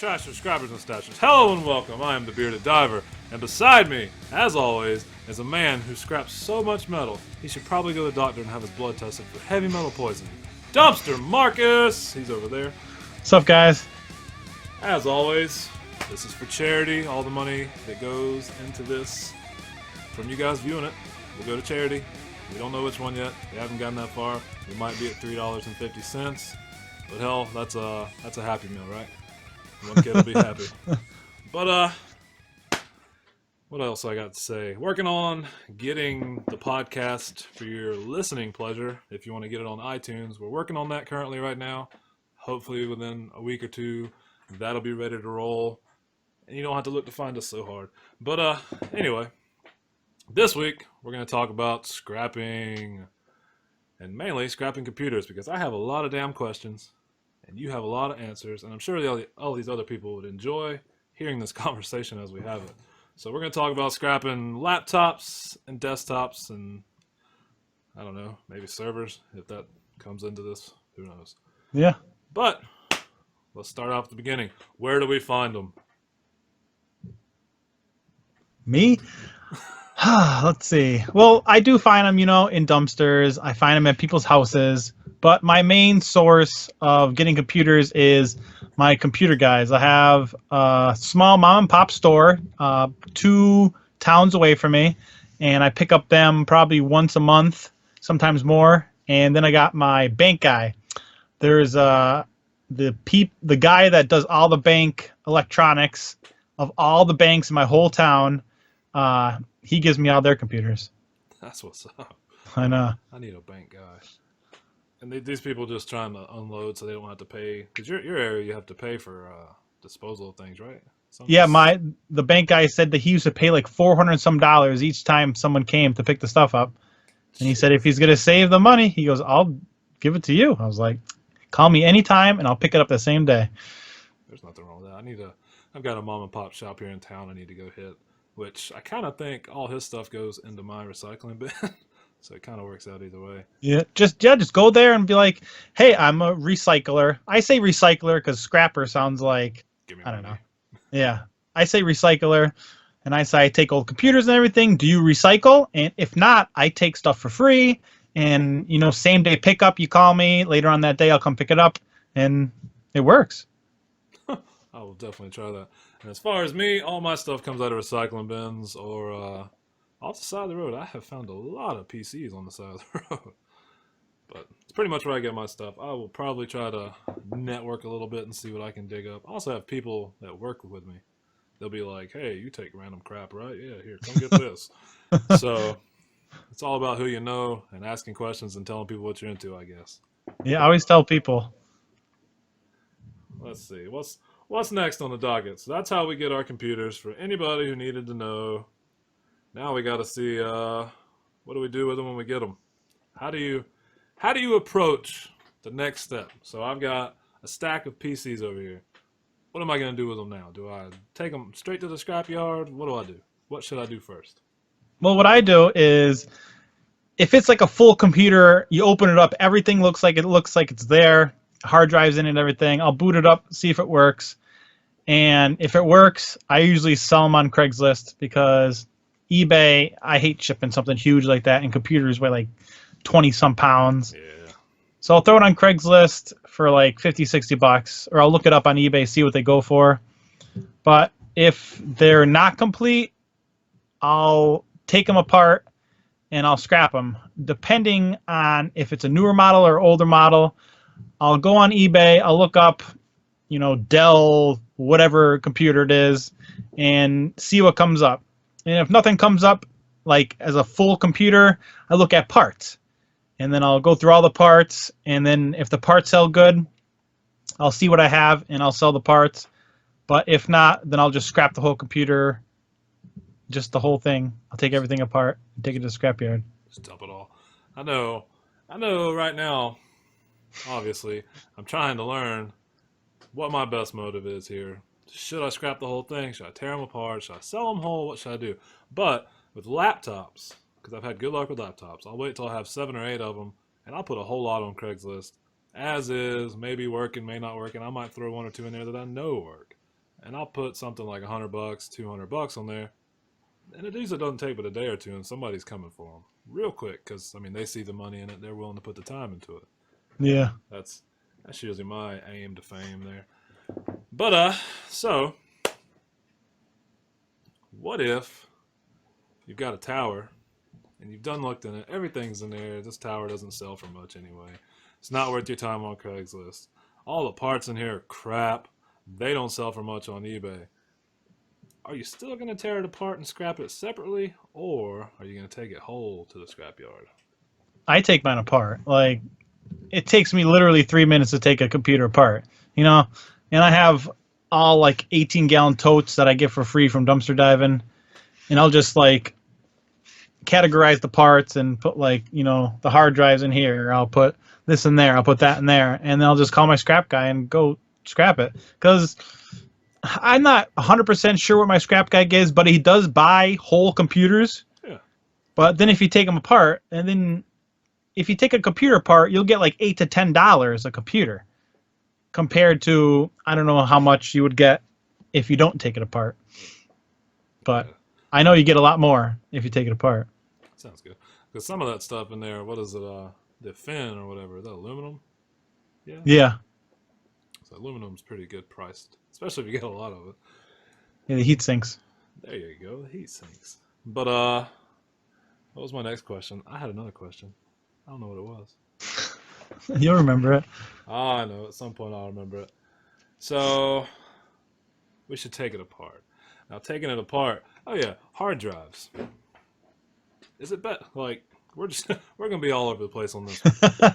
Trashers, Scrappers, and Stashers. Hello and welcome. I am the Bearded Diver, and beside me, as always, is a man who scraps so much metal, he should probably go to the doctor and have his blood tested for heavy metal poisoning. Dumpster Marcus! He's over there. What's up, guys? As always, this is for charity. All the money that goes into this from you guys viewing it will go to charity. We don't know which one yet. We haven't gotten that far. We might be at $3.50. But hell, that's a happy meal, right? One kid will be happy. But what else I got to say? Working on getting the podcast for your listening pleasure. If you want to get it on iTunes, we're working on that currently right now. Hopefully within a week or two, that'll be ready to roll. And you don't have to look to find us so hard. But anyway, this week we're going to talk about scrapping, and mainly scrapping computers, because I have a lot of damn questions and you have a lot of answers, and I'm sure all these other people would enjoy hearing this conversation as we have it. So we're going to talk about scrapping laptops and desktops and, I don't know, maybe servers, if that comes into this. Who knows? Yeah. But let's start off at the beginning. Where do we find them? Me? Let's see. Well, I do find them, in dumpsters. I find them at people's houses. But my main source of getting computers is my computer guys. I have a small mom and pop store 2 towns away from me, and I pick up them probably once a month, sometimes more. And then I got my bank guy. There's the guy that does all the bank electronics of all the banks in my whole town. He gives me all their computers. That's what's up. I know. I need a bank guy. And these people just trying to unload so they don't have to pay. Because your area, you have to pay for disposal of things, right? Yeah, the bank guy said that he used to pay like $400 and some each time someone came to pick the stuff up. And he said if he's going to save the money, he goes, I'll give it to you. I was like, call me anytime and I'll pick it up the same day. There's nothing wrong with that. I've got a mom and pop shop here in town I need to go hit, which I kind of think all his stuff goes into my recycling bin. So it kind of works out either way. Yeah, just go there and be like, hey, I'm a recycler. I say recycler because scrapper sounds like, I don't know. Yeah, I say recycler, and I say I take old computers and everything. Do you recycle? And if not, I take stuff for free. And, same day pickup, you call me. Later on that day, I'll come pick it up. And it works. I will definitely try that. And as far as me, all my stuff comes out of recycling bins or off the side of the road. I have found a lot of PCs on the side of the road. But it's pretty much where I get my stuff. I will probably try to network a little bit and see what I can dig up. I also have people that work with me. They'll be like, hey, you take random crap, right? Yeah, here, come get this. So it's all about who you know and asking questions and telling people what you're into, I guess. Yeah, I always tell people. Let's see. What's next on the docket? So that's how we get our computers for anybody who needed to know. Now we got to see what do we do with them when we get them. How do you approach the next step? So I've got a stack of PCs over here. What am I going to do with them now? Do I take them straight to the scrapyard? What do I do? What should I do first? Well, what I do is, if it's like a full computer, you open it up, everything looks like it's there, hard drives in it and everything. I'll boot it up, see if it works. And if it works, I usually sell them on Craigslist because eBay, I hate shipping something huge like that, and computers weigh like 20 some pounds. Yeah. So I'll throw it on Craigslist for like $50-$60, or I'll look it up on eBay, see what they go for. But if they're not complete, I'll take them apart and I'll scrap them. Depending on if it's a newer model or older model, I'll go on eBay, I'll look up, Dell, whatever computer it is, and see what comes up. And if nothing comes up, like as a full computer, I look at parts. And then I'll go through all the parts, and then if the parts sell good, I'll see what I have, and I'll sell the parts. But if not, then I'll just scrap the whole computer, just the whole thing. I'll take everything apart and take it to the scrapyard. Just dump it all. I know right now, obviously, I'm trying to learn what my best motive is here. Should I scrap the whole thing? Should I tear them apart? Should I sell them whole? What should I do? But with laptops, because I've had good luck with laptops, I'll wait till I have 7 or 8 of them, and I'll put a whole lot on Craigslist. As is, maybe working, may not work, and I might throw 1 or 2 in there that I know work. and I'll put something like $100, $200 on there, and it usually doesn't take but a day or two, and somebody's coming for them real quick because I mean they see the money in it, they're willing to put the time into it. Yeah. That's usually my aim to fame there. But so what if you've got a tower and you've done looked in it, everything's in there. This tower doesn't sell for much anyway. It's not worth your time on Craigslist. All the parts in here are crap. They don't sell for much on eBay. Are you still going to tear it apart and scrap it separately, or are you going to take it whole to the scrapyard? I take mine apart. Like, it takes me literally 3 minutes to take a computer apart, you know? And I have all like 18-gallon totes that I get for free from dumpster diving, and I'll just like categorize the parts and put like, you know, the hard drives in here. I'll put this in there. I'll put that in there, and then I'll just call my scrap guy and go scrap it. Because I'm not 100% sure what my scrap guy gives, but he does buy whole computers. Yeah. But then if you take them apart, and then if you take a computer apart, you'll get like $8 to $10 a computer, compared to I don't know how much you would get if you don't take it apart. But Yeah. I know you get a lot more if you take it apart. Sounds good. Because some of that stuff in there, what is it? The fin or whatever, is that aluminum? Yeah. Yeah. So aluminum's pretty good priced, especially if you get a lot of it. Yeah, the heat sinks. There you go. The heat sinks. But what was my next question? I had another question. I don't know what it was. You'll remember it. I know. At some point, I'll remember it. So we should take it apart. Now, taking it apart. Oh yeah, hard drives. Is it bet like we're gonna be all over the place on this one.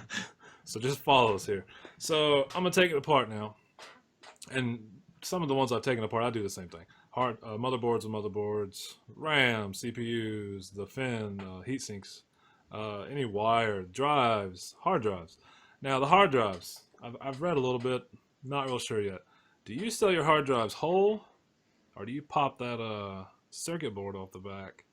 So just follow us here. So I'm gonna take it apart now, and some of the ones I've taken apart, I do the same thing. Hard motherboards with motherboards, RAM, CPUs, the fin, heat sinks, any wire, drives, hard drives. Now the hard drives, I've read a little bit, not real sure yet. Do you sell your hard drives whole, or do you pop that circuit board off the back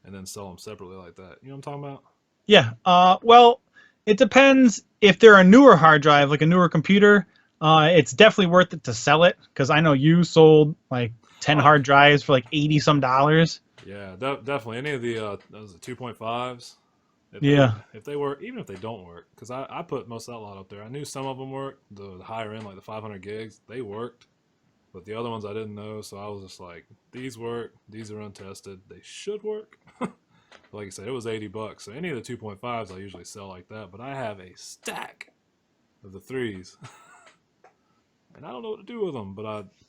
and then sell them separately like that? You know what I'm talking about? Yeah. Well, it depends. If they're a newer hard drive, like a newer computer, it's definitely worth it to sell it, because I know you sold like 10 hard drives for like $80 some. Yeah, definitely. Any of the those 2.5s. Yeah. If they work, even if they don't work, because I put most of that lot up there. I knew some of them worked. The higher end, like the 500 gigs, they worked. But the other ones I didn't know, so I was just like, these work. These are untested. They should work. Like I said, it was $80. So any of the 2.5s I usually sell like that. But I have a stack of the 3s. And I don't know what to do with them. But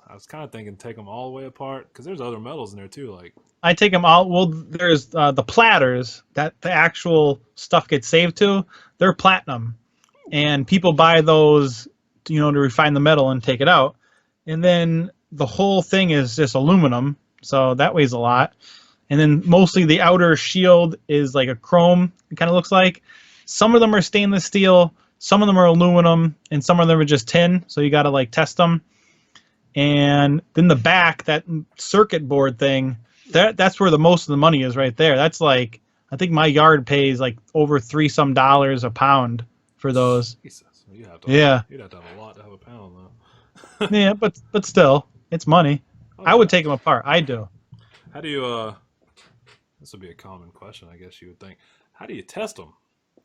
I was kind of thinking take them all the way apart, because there's other metals in there too. Like, I take them all. Well, there's the platters that the actual stuff gets saved to. They're platinum, and people buy those, you know, to refine the metal and take it out. And then the whole thing is just aluminum, so that weighs a lot. And then mostly the outer shield is like a chrome. It kind of looks like. Some of them are stainless steel, some of them are aluminum, and some of them are just tin. So you got to like test them. And then the back, that circuit board thing, that's where the most of the money is right there. That's like, I think my yard pays like over $3 some a pound for those. Jesus, you'd have to have a lot to have a pound though. Yeah, but still, it's money. Oh, I would take them apart. I do. How do you? This would be a common question, I guess you would think. How do you test them?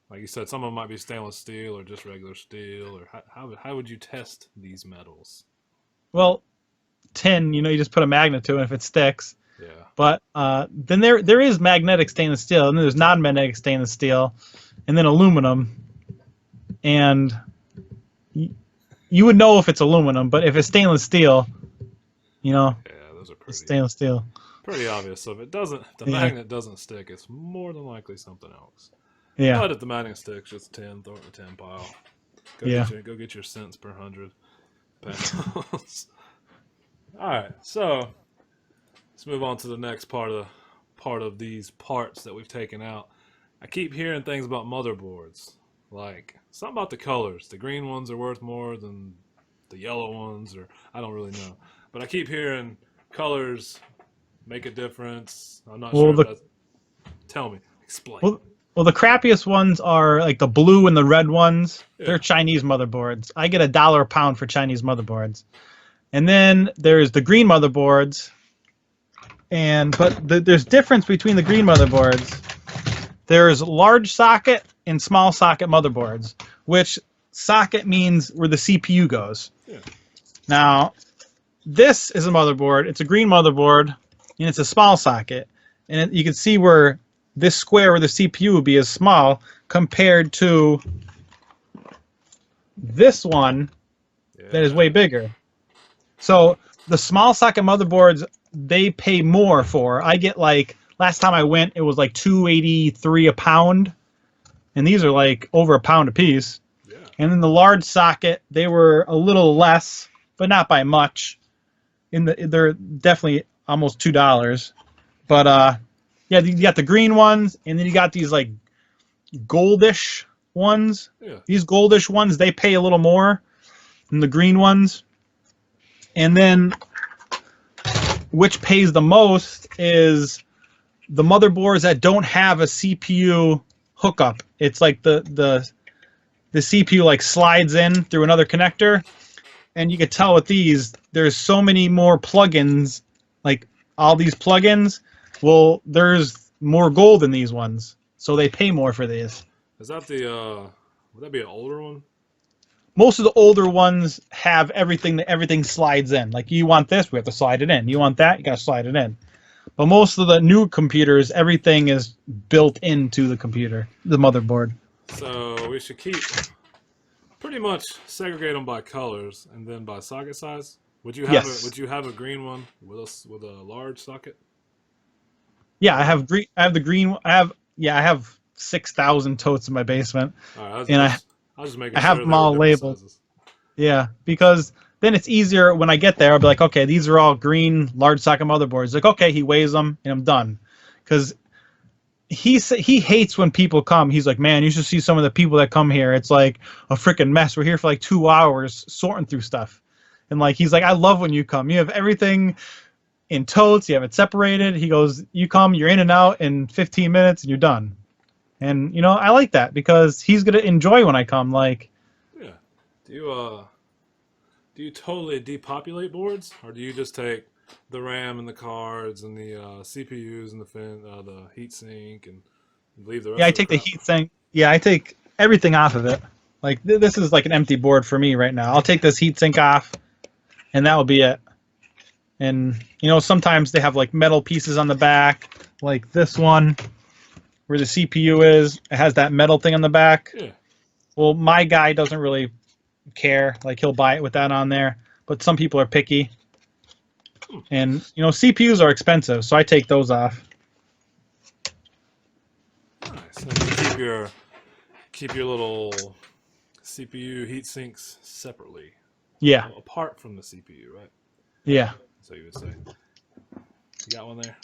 Like you said, some of them might be stainless steel or just regular steel. Or how would you test these metals? Well, tin, you know, you just put a magnet to it if it sticks. Yeah. But then there is magnetic stainless steel, and then there's non-magnetic stainless steel, and then aluminum. And you would know if it's aluminum, but if it's stainless steel, you know, Yeah, those are it's pretty stainless steel. pretty obvious. So if the magnet doesn't stick, it's more than likely something else. Yeah. But if the magnet sticks, just 10, throw it in the 10 pile. Go get your cents per 100 pounds. All right, so let's move on to the next part of these parts that we've taken out. I keep hearing things about motherboards, like something about the colors. The green ones are worth more than the yellow ones, or I don't really know. But I keep hearing colors make a difference. I'm not sure. Tell me, explain. Well, the crappiest ones are like the blue and the red ones. Yeah. They're Chinese motherboards. I get $1 a pound for Chinese motherboards. And then there's the green motherboards, there's difference between the green motherboards. There's large socket and small socket motherboards, which socket means where the CPU goes. Yeah. Now, this is a motherboard. It's a green motherboard, and it's a small socket. And you can see where this square where the CPU would be is small compared to this one that is way bigger. So the small socket motherboards, they pay more for. I get like, last time I went, it was like $2.83 a pound. And these are like over a pound a piece. Yeah. And then the large socket, they were a little less, but not by much. They're definitely almost $2. But yeah, you got the green ones, and then you got these like goldish ones. Yeah. These goldish ones, they pay a little more than the green ones. And then which pays the most is the motherboards that don't have a CPU hookup. It's like the CPU like slides in through another connector, and you can tell with these there's so many more plugins, like all these plugins. Well, there's more gold in these ones, so they pay more for these. Is that would that be an older one? Most of the older ones have everything slides in. Like, you want this, we have to slide it in. You want that, you gotta slide it in. But most of the new computers, everything is built into the computer, the motherboard. So we should pretty much segregate them by colors and then by socket size. Would you have Yes. would you have a green one with a large socket? Yeah, I have green. I have the green. I have 6,000 totes in my basement, All right, and I was just making I have sure them they were all different labeled. sizes. Yeah, because then it's easier when I get there. I'll be like, okay, these are all green large socket motherboards. Like, okay, he weighs them, and I'm done. Because he hates when people come. He's like, man, you should see some of the people that come here. It's like a freaking mess. We're here for like 2 hours sorting through stuff, and like he's like, I love when you come. You have everything in totes, you have it separated. He goes, you come, you're in and out in 15 minutes, and you're done. And I like that because he's gonna enjoy when I come. Like, Yeah. Do you totally depopulate boards, or do you just take the RAM and the cards and the CPUs and the heat sink and leave the yeah, rest I of the take the crap? heat sink. Yeah, I take everything off of it. Like, this is like an empty board for me right now. I'll take this heat sink off, and that will be it. And sometimes they have like metal pieces on the back, like this one where the CPU is. It has that metal thing on the back. Yeah. Well, my guy doesn't really care. Like, he'll buy it with that on there. But some people are picky. And, CPUs are expensive, so I take those off. Nice. And you keep your little CPU heat sinks separately, Yeah. apart from the CPU, right? Yeah. So you would say. You got one there?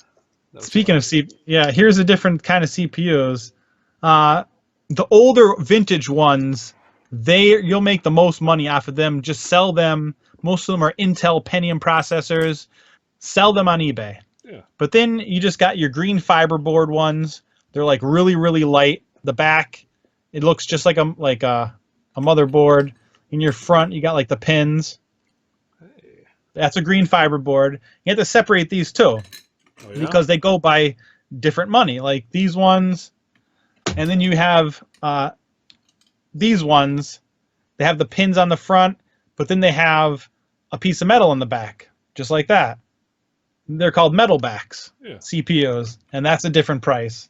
Speaking of yeah, here's a different kind of CPUs. The older vintage ones, you'll make the most money off of them. Just sell them. Most of them are Intel Pentium processors. Sell them on eBay. Yeah. But then you just got your green fiber board ones. They're like really, really light. The back, it looks just like a motherboard. In your front, you got like the pins. Hey. That's a green fiber board. You have to separate these too. Oh, yeah? Because they go by different money. Like these ones, and then you have these ones. They have the pins on the front, but then they have a piece of metal in the back, just like that. They're called metal backs, Yeah. CPUs, and that's a different price.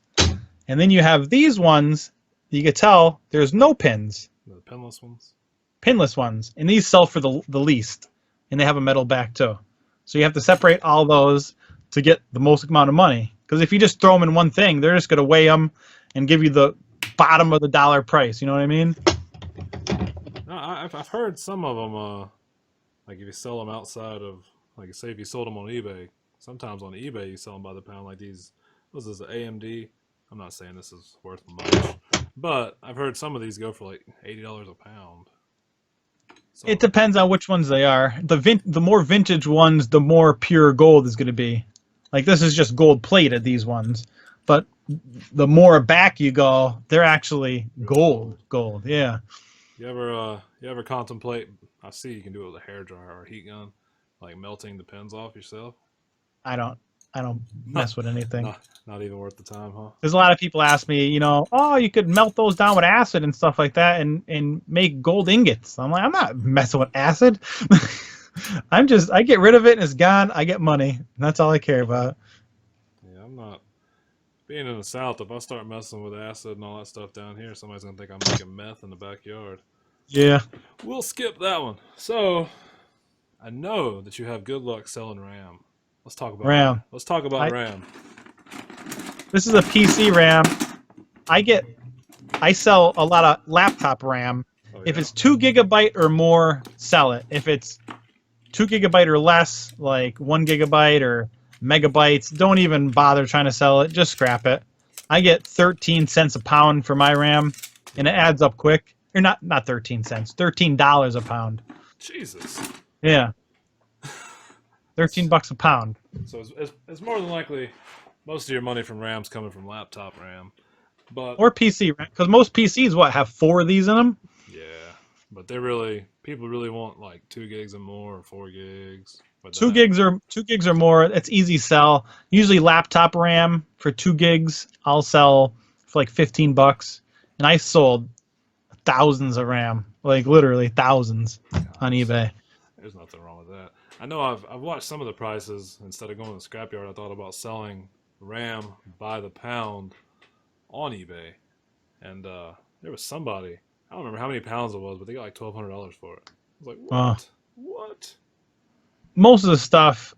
And then you have these ones. You can tell there's no pins, The pinless ones. pinless ones, and these sell for the least, and they have a metal back too. So you have to separate all those to get the most amount of money. Because if you just throw them in one thing, they're just going to weigh them and give you the bottom of the dollar price. You know what I mean? No, I've heard some of them, like if you sell them outside of, like say if you sold them on eBay, sometimes on eBay you sell them by the pound, like these, what was this, AMD? I'm not saying this is worth much, but I've heard some of these go for like $80 a pound. So, It depends on which ones they are. The more vintage ones, the more pure gold is going to be. Like, this is just gold plated, these ones. But the more back you go, they're actually gold. Gold, yeah. you ever contemplate? I see you can do it with a hair dryer or a heat gun. Like melting the pins off yourself? I don't mess with anything. Not even worth the time, huh? There's a lot of people ask me, oh, you could melt those down with acid and stuff like that and make gold ingots. I'm like, I'm not messing with acid. I get rid of it and it's gone. I get money. That's all I care about. Yeah, I'm not. Being in the South, if I start messing with acid and all that stuff down here, somebody's going to think I'm making meth in the backyard. Yeah. We'll skip that one. So, I know that you have good luck selling RAM. Let's talk about RAM. Let's talk about RAM. This is a PC RAM. I sell a lot of laptop RAM. Oh, If yeah? it's 2 GB or more, sell it. If it's 2 GB or less, like 1 GB or megabytes, don't even bother trying to sell it. Just scrap it. I get 13 cents a pound for my RAM, and it adds up quick. Or not 13 cents, $13 a pound. Jesus. Yeah. 13 bucks a pound. So it's more than likely most of your money from RAM's coming from laptop RAM. But Or PC RAM, because most PCs, have 4 of these in them? yeah, but people really want like 2 gigs and more or 4 gigs. 2 gigs or more, it's easy sell. Usually laptop RAM for 2 gigs, I'll sell for like 15 bucks. And I sold thousands of RAM, like literally thousands on eBay. There's nothing wrong with that. I know I've watched some of the prices. Instead of going to the scrapyard, I thought about selling RAM by the pound on eBay. And there was somebody, I don't remember how many pounds it was, but they got like $1,200 for it. I was like, what? What? Most of the stuff,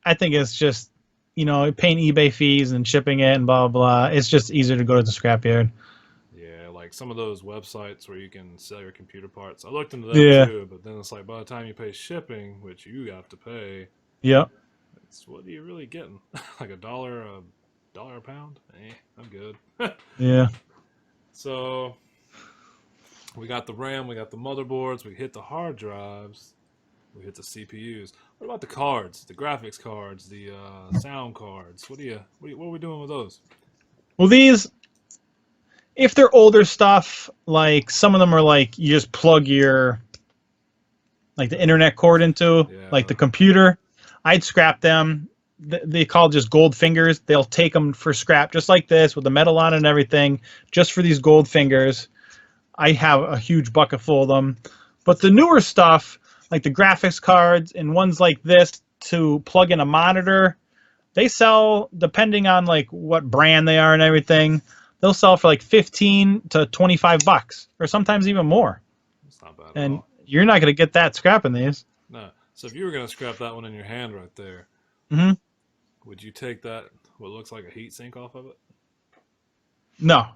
I think it's just, paying eBay fees and shipping it and blah, blah, blah. It's just easier to go to the scrapyard. Yeah, like some of those websites where you can sell your computer parts. I looked into that too, but then it's like by the time you pay shipping, which you have to pay, Yep. it's what are you really getting? Like $1 a pound? I'm good. Yeah. So we got the RAM, we got the motherboards, we hit the hard drives, we hit the CPUs. What about the cards, the graphics cards, the sound cards? What are we doing with those? Well, these, if they're older stuff, like some of them are like you just plug the internet cord into, like the computer, I'd scrap them. They call just gold fingers. They'll take them for scrap, just like this, with the metal on and everything, just for these gold fingers. I have a huge bucket full of them. But the newer stuff, like the graphics cards and ones like this to plug in a monitor, they sell, depending on like what brand they are and everything, they'll sell for like 15 to 25 bucks, or sometimes even more. That's not bad and at all. You're not going to get that scrapping these. No. So if you were going to scrap that one in your hand right there, would you take that, what looks like a heat sink off of it? No.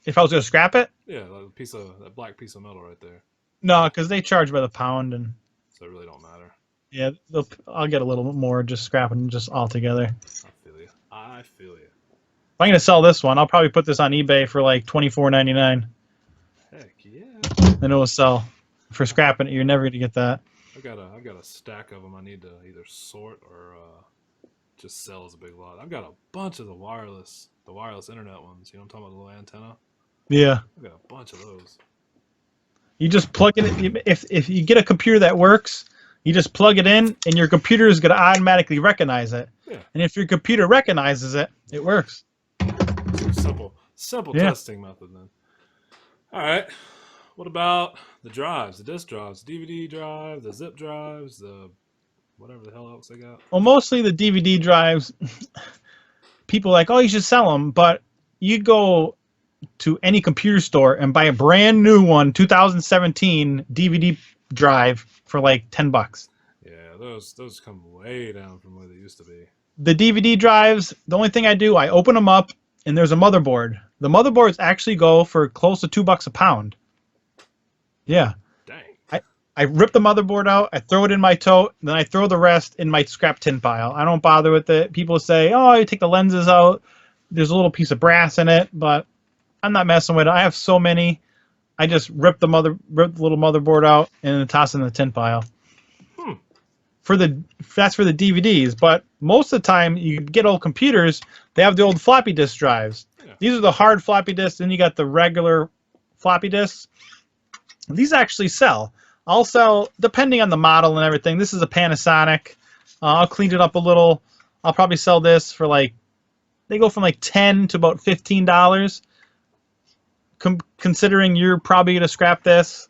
If I was going to scrap it? Yeah, that black piece of metal right there. No, because they charge by the pound, and so it really don't matter. Yeah, I'll get a little bit more just scrapping just all together. I feel you. If I'm going to sell this one, I'll probably put this on eBay for like $24.99. Heck yeah. And it will sell. For scrapping it, you're never going to get that. I've got a stack of them I need to either sort or just sell as a big lot. I've got a bunch of the wireless internet ones. You know what I'm talking about, the little antenna? Yeah. I've got a bunch of those. You just plug it in. If you get a computer that works, you just plug it in, and your computer is going to automatically recognize it. Yeah. And if your computer recognizes it, it works. Simple testing method then. All right. What about the drives, the disk drives, the DVD drive, the zip drives, the whatever the hell else they got? Well, mostly the DVD drives, people are like, oh, you should sell them. But you go to any computer store and buy a brand new one, 2017 DVD drive for like 10 bucks. Yeah, those come way down from where they used to be. The DVD drives, the only thing I do, I open them up and there's a motherboard. The motherboards actually go for close to $2 a pound. Yeah. Dang. I rip the motherboard out, I throw it in my tote, then I throw the rest in my scrap tin pile. I don't bother with it. People say, oh, you take the lenses out. There's a little piece of brass in it, but I'm not messing with it. I have so many. I just rip the little motherboard out and then toss it in the tin pile. That's for the DVDs, but most of the time you get old computers, they have the old floppy disk drives. Yeah. These are the hard floppy disks, then you got the regular floppy disks. These actually sell. I'll sell, depending on the model and everything. This is a Panasonic. I'll clean it up a little. I'll probably sell this for like, they go from like $10 to about $15. Considering you're probably going to scrap this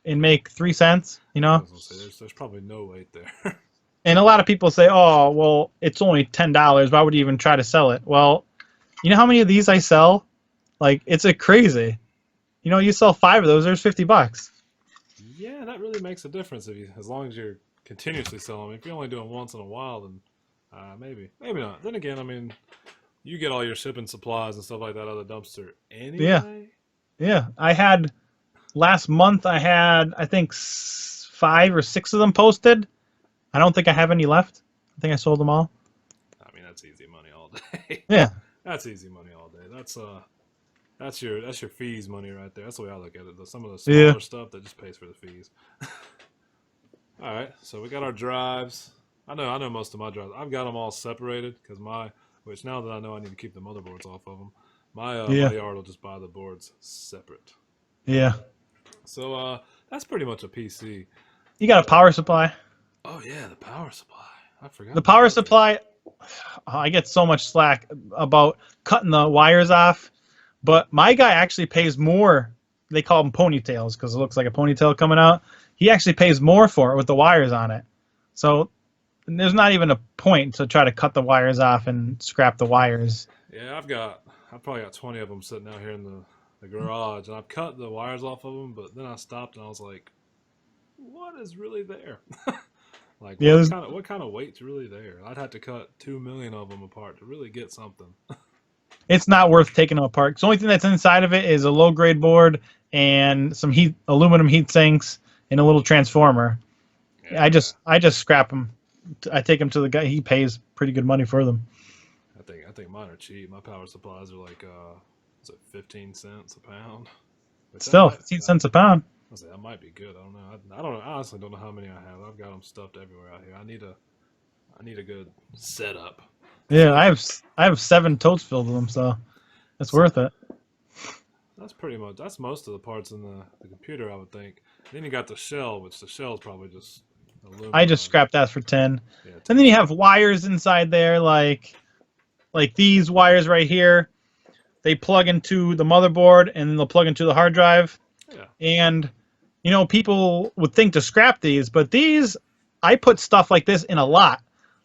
and make 3 cents, you I know? was gonna say there's probably no weight there. And a lot of people say, oh, well, it's only $10. Why would you even try to sell it? Well, you know how many of these I sell? Like, it's a crazy. You know, you sell 5 of those, there's $50. Yeah, that really makes a difference if you, as long as you're continuously selling them. If you're only doing once in a while, then maybe not. Then again, I mean, you get all your shipping supplies and stuff like that out of the dumpster anyway. Yeah. I had, last month, I had, I think, 5 or 6 of them posted. I don't think I have any left. I think I sold them all. I mean, that's easy money all day. Yeah. That's easy money all day. That's your fees money right there. That's the way I look at it. Some of the smaller stuff that just pays for the fees. All right, so we got our drives. I know most of my drives. I've got them all separated because which now that I know I need to keep the motherboards off of them, my yard will just buy the boards separate. Yeah. So that's pretty much a PC. You got a power supply. Oh yeah, the power supply. I forgot. The power supply, I get so much slack about cutting the wires off, but my guy actually pays more. They call them ponytails because it looks like a ponytail coming out. He actually pays more for it with the wires on it. So there's not even a point to try to cut the wires off and scrap the wires. Yeah, I've probably got 20 of them sitting out here in the garage, and I've cut the wires off of them, but then I stopped and I was like, what is really there? Like, Yeah, what kind of weight's really there? I'd have to cut 2 million of them apart to really get something. it's not worth taking them apart. 'Cause the only thing that's inside of it is a low grade board and some aluminum heat sinks and a little transformer. Yeah. I just scrap them. I take them to the guy. He pays pretty good money for them. I think mine are cheap. My power supplies are like is it 15 cents a pound? Which Still, 15 cents a pound. I say that might be good. I don't know. I don't know. I honestly don't know how many I have. I've got them stuffed everywhere out here. I need a good setup. Yeah, I have 7 totes filled with them, so it's worth it. That's most of the parts in the computer, I would think. Then you got the shell, which the shell is probably just aluminum. I just scrapped that for 10. Yeah, 10. And then you have wires inside there, like these wires right here. They plug into the motherboard and then they'll plug into the hard drive. Yeah. And you know, people would think to scrap these, but these, I put stuff like this in a lot.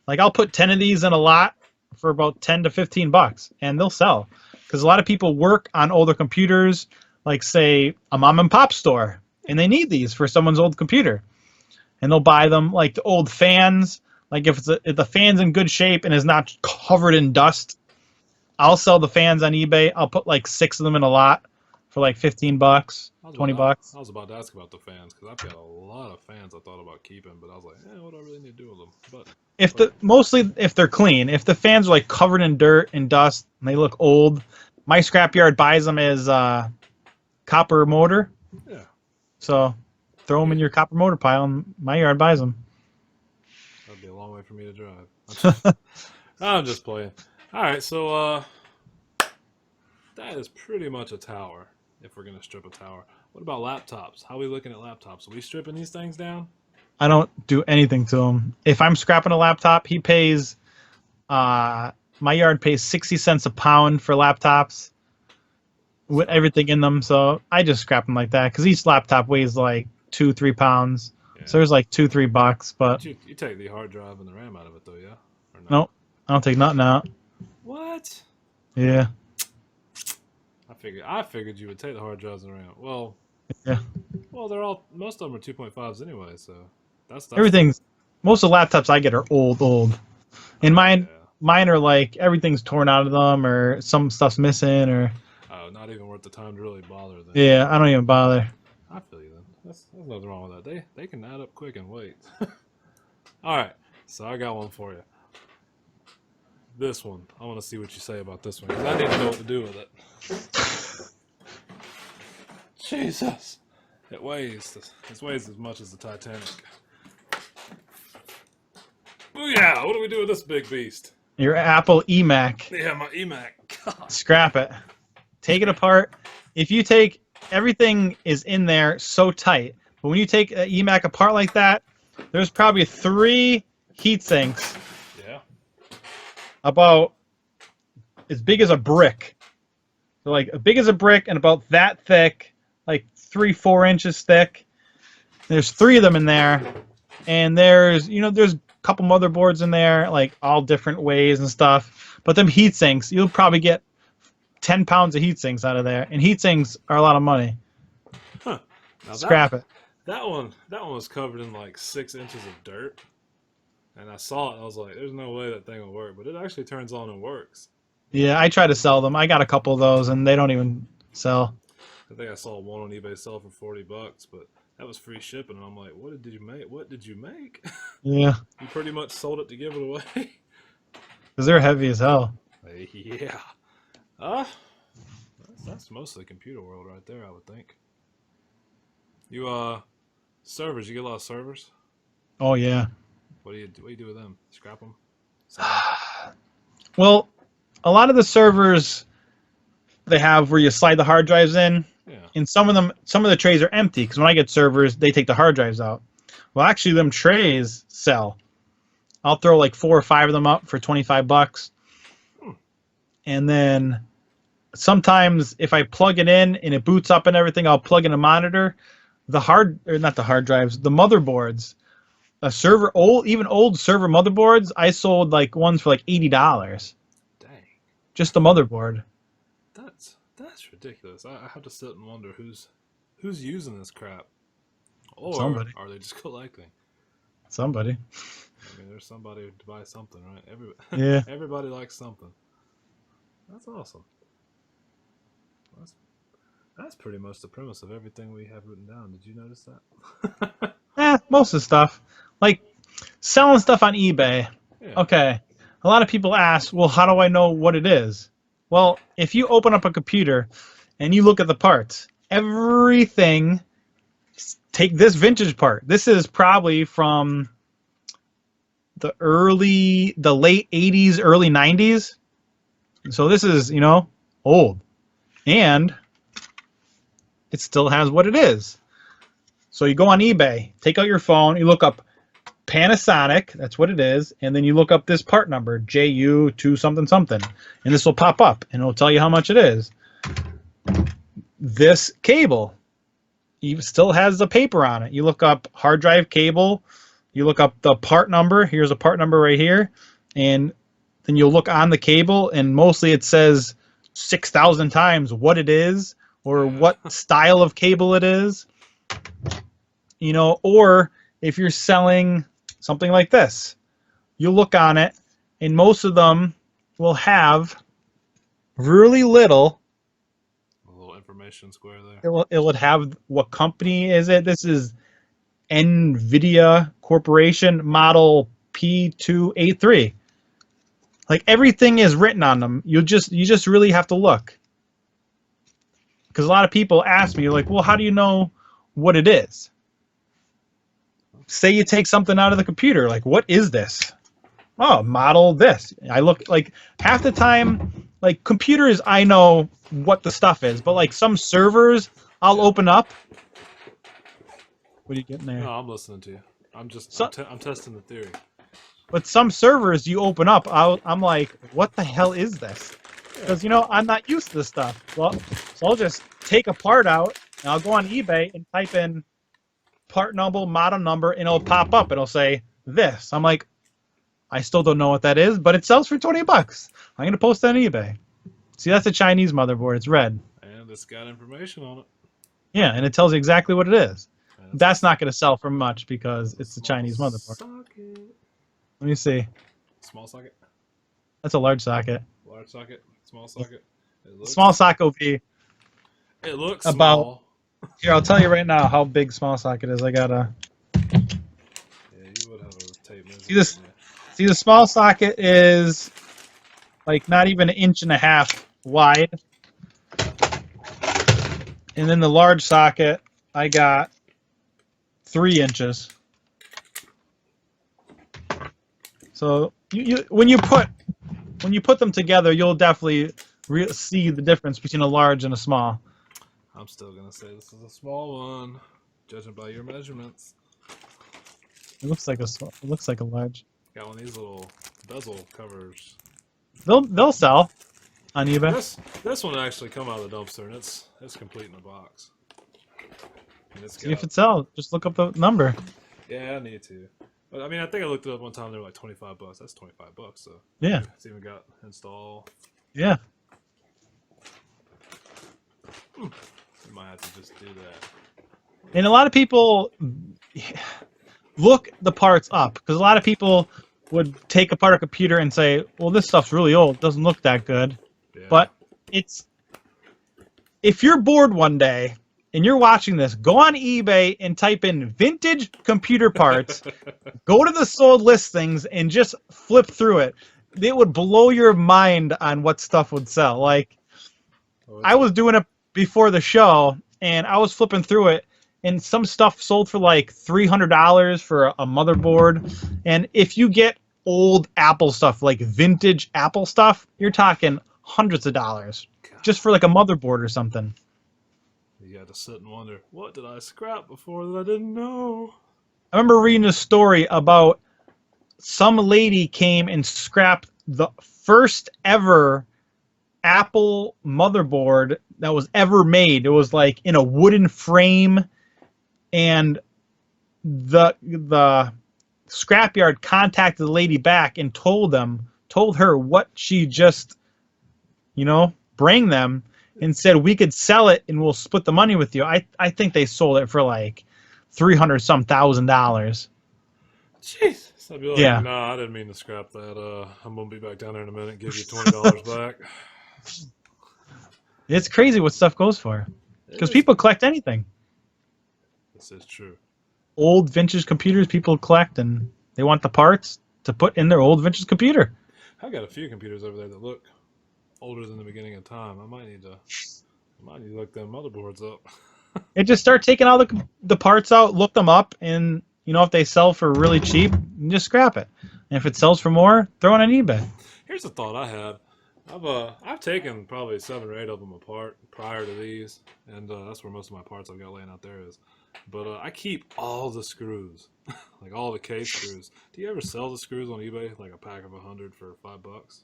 Like I'll put 10 of these in a lot for about $10 to $15, and they'll sell. Because a lot of people work on older computers, like say a mom and pop store, and they need these for someone's old computer, and they'll buy them. Like the old fans, like if the fan's in good shape and is not covered in dust, I'll sell the fans on eBay. I'll put like 6 of them in a lot for like $15, $20. I was about to ask about the fans because I've got a lot of fans I thought about keeping, but I was like, what do I really need to do with them? But mostly if they're clean. If the fans are like covered in dirt and dust and they look old, my scrapyard buys them as copper motor. Yeah. So throw them in your copper motor pile, and my yard buys them. That'd be a long way for me to drive. I'm just playing. All right, so that is pretty much a tower. If we're gonna strip a tower, what about laptops? How are we looking at laptops? Are we stripping these things down? I don't do anything to them. If I'm scrapping a laptop, he pays. My yard pays 60 cents a pound for laptops with everything in them. So I just scrap them like that because each laptop weighs like 2-3 pounds. Yeah. So there's like $2-3. But you take the hard drive and the RAM out of it though, yeah? Or no? Nope, I don't take nothing out. What? Yeah. I figured you would take the hard drives and RAM. Well, yeah. Well, most of them are 2.5s anyway, so that's everything's. Most of the laptops I get are old, and mine are like everything's torn out of them or some stuff's missing or. Oh, not even worth the time to really bother. Then. Yeah, I don't even bother. I feel you then. There's nothing wrong with that. They can add up quick and wait. All right, so I got one for you. This one, I want to see what you say about this one because I didn't know what to do with it. Jesus, it weighs as much as the Titanic. Oh yeah, what do we do with this big beast? Your Apple eMac. Yeah, my eMac. God. Scrap it. Take it apart. If you take everything is in there so tight, But when you take an eMac apart like that, there's probably 3 heat sinks Yeah. about as big as a brick. So like as big as a brick and about that thick, like 3-4 inches thick. There's 3 of them in there, and there's there's a couple motherboards in there, like all different ways and stuff. But them heat sinks, you'll probably get 10 pounds of heat sinks out of there, and heat sinks are a lot of money. Huh. Now Scrap it. That one was covered in like 6 inches of dirt, and I saw it. And I was like, "There's no way that thing will work," but it actually turns on and works. Yeah, I try to sell them. I got a couple of those, and they don't even sell. I think I saw one on eBay sell for $40, but that was free shipping. And I'm like, "What did you make? What did you make?" Yeah, You pretty much sold it to give it away. because they're heavy as hell. Yeah. That's mostly computer world right there, I would think. You servers, you get a lot of servers. Oh yeah. What do you do with them? Scrap them? Well, a lot of the servers they have where you slide the hard drives in, Yeah. and some of the trays are empty because when I get servers, they take the hard drives out. Well, actually, them trays sell. I'll throw like 4 or 5 of them up for $25, and then sometimes if I plug it in and it boots up and everything, I'll plug in a monitor. Not the hard drives, the motherboards. Even old server motherboards, I sold like ones for like $80. Dang. Just the motherboard. That's ridiculous. I have to sit and wonder who's using this crap. Or Somebody. are they just collecting? Somebody. I mean, there's somebody to buy something, right? Yeah. Everybody likes something. That's awesome. That's pretty much the premise of everything we have written down. Did you notice that? Most of the stuff. Like selling stuff on eBay. Yeah. Okay. A lot of people ask, well, how do I know what it is? Well, if you open up a computer and you look at the parts, everything, take this vintage part. This is probably from the late 80s, early 90s. So this is, old. And it still has what it is. So you go on eBay, take out your phone, you look up Panasonic, that's what it is, and then you look up this part number, JU2 something something, and this will pop up, and it'll tell you how much it is. This cable still has the paper on it. You look up hard drive cable, you look up the part number, here's a part number right here, and then you'll look on the cable, and mostly it says 6,000 times what it is, or what style of cable it is. Or if you're selling something like this, you look on it, and most of them will have really little. A little information square there. It would have what company is it. This is NVIDIA Corporation model P283. Like everything is written on them. You just really have to look. Because a lot of people ask me, like, well, how do you know what it is? Say you take something out of the computer, like, what is this? Oh, model this. I look, like, half the time, like, computers, I know what the stuff is, but, like, some servers, I'll open up. What are you getting there? No, I'm listening to you. I'm testing the theory. But some servers you open up, I'm like, what the hell is this? Because, I'm not used to this stuff. Well, so I'll just take a part out, and I'll go on eBay and type in part number, model number, and it'll pop up. It'll say this. I'm like, I still don't know what that is, but it sells for $20. I'm going to post that on eBay. See, that's a Chinese motherboard. It's red. And it's got information on it. Yeah, and it tells you exactly what it is. That's not going to sell for much because it's a Chinese motherboard. Socket. Let me see. Small socket. That's a large socket. Large socket. Small socket. Small socket will be It looks about small. Here, I'll tell you right now how big small socket is. I gotta. Yeah, you would have a tape measure. See this? See, the small socket is like not even 1.5 inches wide, and then the large socket I got 3 inches. So when you put them together, you'll definitely see the difference between a large and a small. I'm still gonna say this is a small one. Judging by your measurements. It looks like a large. Got one of these little bezel covers. They'll sell on eBay. This one actually come out of the dumpster, and it's complete in the box. And it's See if it sells. Just look up the number. Yeah, I need to. But I mean, I think I looked it up one time. They were like $25. That's $25. So yeah, it's even got install. Yeah. You might have to just do that. And a lot of people look the parts up because a lot of people would take apart a computer and say, "Well, this stuff's really old. It doesn't look that good." Yeah. But if you're bored one day and you're watching this, go on eBay and type in vintage computer parts. Go to the sold listings and just flip through it. It would blow your mind on what stuff would sell. Like, I was doing it before the show, and I was flipping through it, and some stuff sold for like $300 for a motherboard. And if you get old Apple stuff, like vintage Apple stuff, you're talking hundreds of dollars just for like a motherboard or something. You got to sit and wonder, what did I scrap before that I didn't know? I remember reading a story about some lady came and scrapped the first ever Apple motherboard that was ever made. It was like in a wooden frame, and the scrapyard contacted the lady back and told her what she just, bring them, and said we could sell it and we'll split the money with you. I think they sold it for like $300-some thousand. Jeez. I'd be like, Yeah. Nah, I didn't mean to scrap that. I'm gonna be back down there in a minute. Give you $20 back. It's crazy what stuff goes for, because people collect anything. This is true. Old vintage computers people collect, and they want the parts to put in their old vintage computer. I got a few computers over there that look older than the beginning of time. I might need to look them motherboards up. And just start taking all the parts out, look them up, and if they sell for really cheap, just scrap it. And if it sells for more, throw it on eBay. Here's a thought I had. I've taken probably 7 or 8 of them apart prior to these, and that's where most of my parts I've got laying out there is. But I keep all the screws, like all the case screws. Do you ever sell the screws on eBay, like a pack of 100 for $5?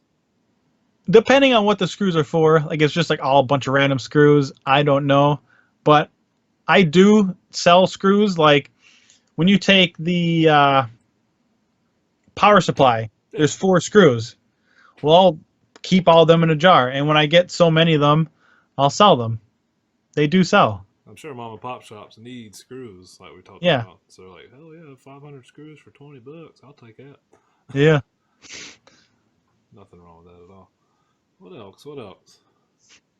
Depending on what the screws are for, like it's just like all a bunch of random screws. I don't know, but I do sell screws. Like when you take the power supply, there's 4 screws. Well, I'll keep all of them in a jar, and when I get so many of them, I'll sell them. They do sell. I'm sure mom and pop shops need screws, like we talked Yeah. about. So they're like, hell yeah, 500 screws for $20. I'll take that. Yeah. Nothing wrong with that at all. What else?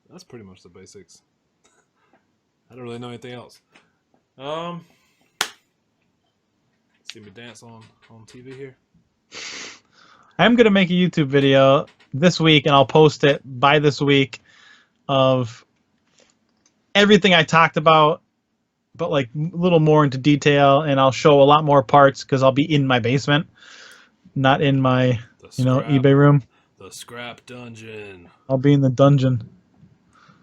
That's pretty much the basics. I don't really know anything else. See me dance on TV here. I'm going to make a YouTube video this week, and I'll post it by this week, of everything I talked about, but like a little more into detail, and I'll show a lot more parts because I'll be in my basement, not in my eBay room. The scrap dungeon. I'll be in the dungeon.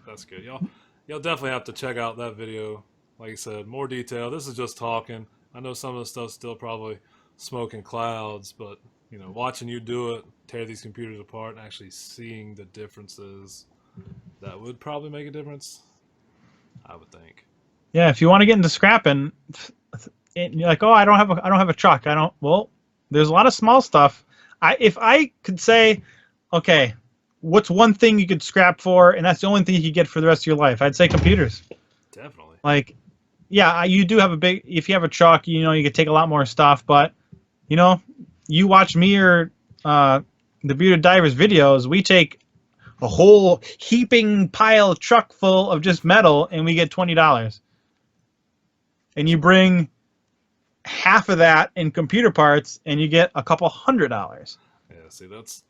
That's good. Y'all definitely have to check out that video. Like I said, more detail. This is just talking. I know some of the stuff's still probably smoke and clouds, but watching you do it, tear these computers apart, and actually seeing the differences, that would probably make a difference, I would think. Yeah, if you want to get into scrapping, you're like, oh, I don't have a truck. Well, there's a lot of small stuff. If I could say, okay, what's one thing you could scrap for, and that's the only thing you could get for the rest of your life, I'd say computers. Definitely. Like, yeah, you do have if you have a truck, you could take a lot more stuff, but, you watch me or the Bearded Divers videos, we take a whole heaping pile truck full of just metal, and we get $20. And you bring half of that in computer parts, and you get a couple $100. Yeah, see, that's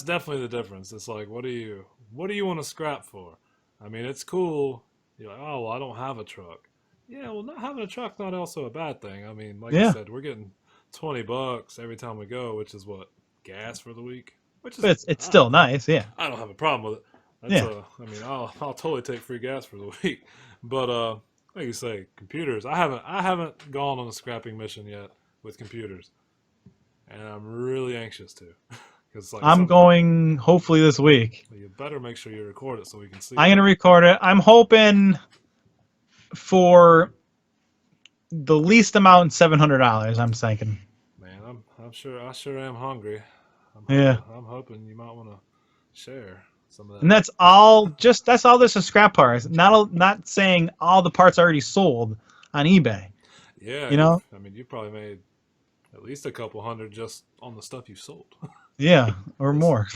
definitely the difference. It's like, what do you want to scrap for? I mean, it's cool. You're like, oh, well, I don't have a truck. Yeah, well, not having a truck's not also a bad thing. I mean, like I said, we're getting $20 every time we go, which is what, gas for the week? Which is, but it's still nice, yeah. I don't have a problem with it. That's I mean, I'll totally take free gas for the week. But Like you say, computers. I haven't gone on a scrapping mission yet with computers, and I'm really anxious to, because like I'm going hopefully this week. you better make sure you record it so we can see I'm it. gonna record it. I'm hoping for the least amount, $700. I'm thinking. Man, I sure am hungry. Yeah. I'm hoping you might want to share some of And that. that's all this is scrap parts. Not saying all the parts already sold on eBay. Yeah, You know? I mean, you probably made at least a couple hundred just on the stuff you sold, Yeah, or just more.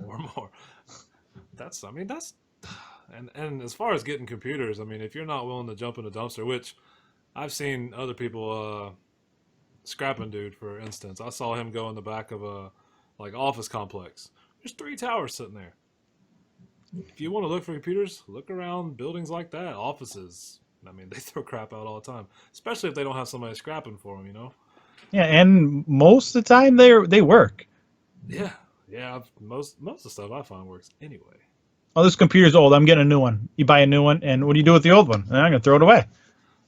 or more. I mean, and as far as getting computers, I mean, if you're not willing to jump in a dumpster, which I've seen other people scrapping, dude. For instance, I saw him go in the back of a like office complex. There's 3 towers sitting there. If you want to look for computers, look around buildings like that, offices. I mean, they throw crap out all the time, especially if they don't have somebody scrapping for them. You know? Yeah, and most of the time they work. Yeah, yeah. Most of the stuff I find works anyway. Oh, this computer's old. I'm getting a new one. You buy a new one, and what do you do with the old one? I'm gonna throw it away.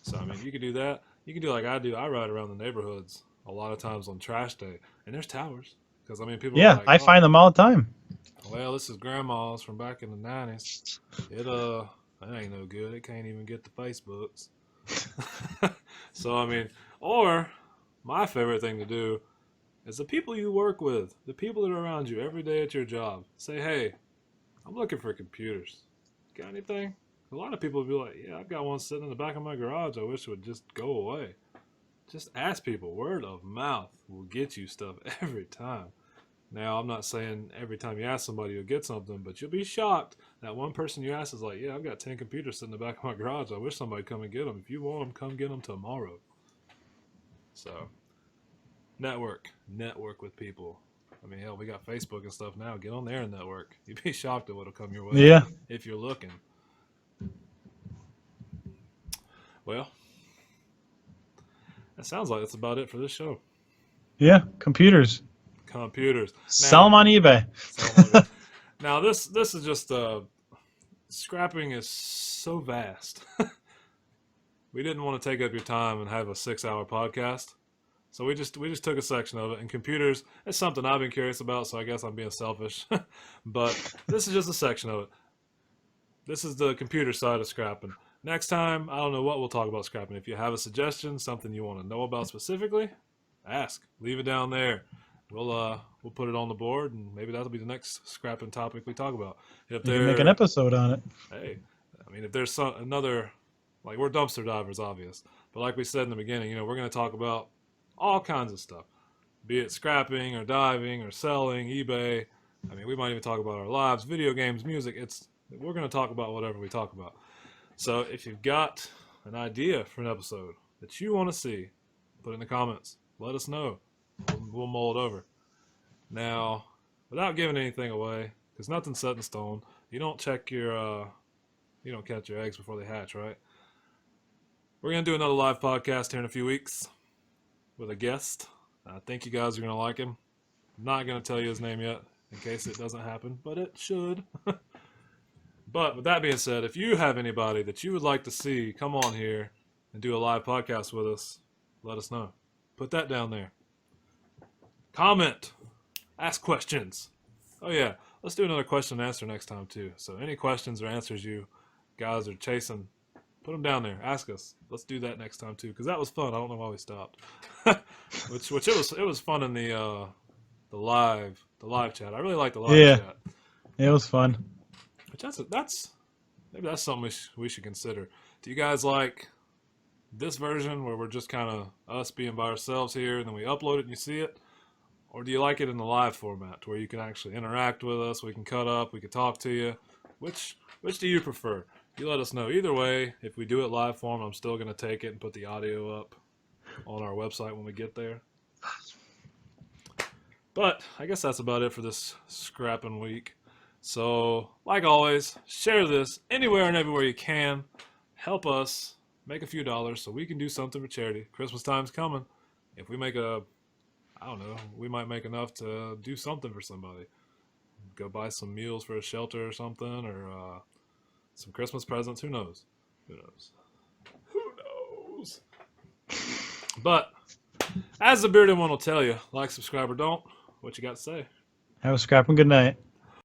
So I mean, you could do that. You can do like I do. I ride around the neighborhoods a lot of times on trash day, and there's towers because I mean, people are Yeah, like, I "Oh, find them all the time. well, this is grandma's from back in the '90s. It that ain't no good. It can't even get the Facebooks." So I mean, or my favorite thing to do is the people you work with, the people that are around you every day at your job. Say, hey, I'm looking for computers. Got anything? A lot of people will be like, yeah, I've got one sitting in the back of my garage. I wish it would just go away. Just ask people. Word of mouth will get you stuff every time. Now, I'm not saying every time you ask somebody you'll get something, but you'll be shocked that one person you ask is like, yeah, I've got 10 computers sitting in the back of my garage. I wish somebody would come and get them. If you want them, come get them tomorrow. So, network with people. I mean, hell, we got Facebook and stuff now. Get on there and network. You'd be shocked at what'll come your way Yeah, if you're looking. Well, that sounds like that's about it for this show. yeah, computers. Computers. Sell Now, them on eBay. now this is just scrapping is so vast. We didn't want to take up your time and have a 6-hour podcast. So we just took a section of it, and computers is something I've been curious about, so I guess I'm being selfish. But this is just a section of it. This is the computer side of scrapping. Next time, I don't know what we'll talk about scrapping. If you have a suggestion, something you want to know about specifically, ask. Leave it down there. We'll put it on the board, and maybe that'll be the next scrapping topic we talk about. If You can make an there, episode on it. hey, I mean, if there's another, like we're dumpster divers, obvious, but like we said in the beginning, we're going to talk about all kinds of stuff, be it scrapping or diving or selling, eBay. I mean, we might even talk about our lives, video games, music. We're going to talk about whatever we talk about. So if you've got an idea for an episode that you want to see, put it in the comments. Let us know. We'll mull it over. Now, without giving anything away, because nothing's set in stone. You don't catch your eggs before they hatch, right? We're gonna do another live podcast here in a few weeks with a guest. I think you guys are gonna like him. I'm not gonna tell you his name yet in case it doesn't happen, but it should. But with that being said, if you have anybody that you would like to see come on here and do a live podcast with us, let us know. Put that down there. Comment. Ask questions. Oh yeah, let's do another question and answer next time too. So any questions or answers you guys are chasing, put them down there. Ask us. Let's do that next time too, because that was fun. I don't know why we stopped. which it was fun in the live chat. I really like the live Yeah, chat. it was fun. Which maybe that's something we should consider. Do you guys like this version where we're just kind of us being by ourselves here and then we upload it and you see it? Or do you like it in the live format where you can actually interact with us, we can cut up, we can talk to you? Which do you prefer? You let us know. Either way, if we do it live form, I'm still going to take it and put the audio up on our website when we get there. But I guess that's about it for this scrapping week. So, like always, share this anywhere and everywhere you can. Help us make a few dollars so we can do something for charity. Christmas time's coming. If we make I don't know, we might make enough to do something for somebody. Go buy some meals for a shelter or something, or some Christmas presents. Who knows? Who knows? knows? But as the bearded one will tell you, like, subscribe, or don't. What you got to say? Have a scrap and good night.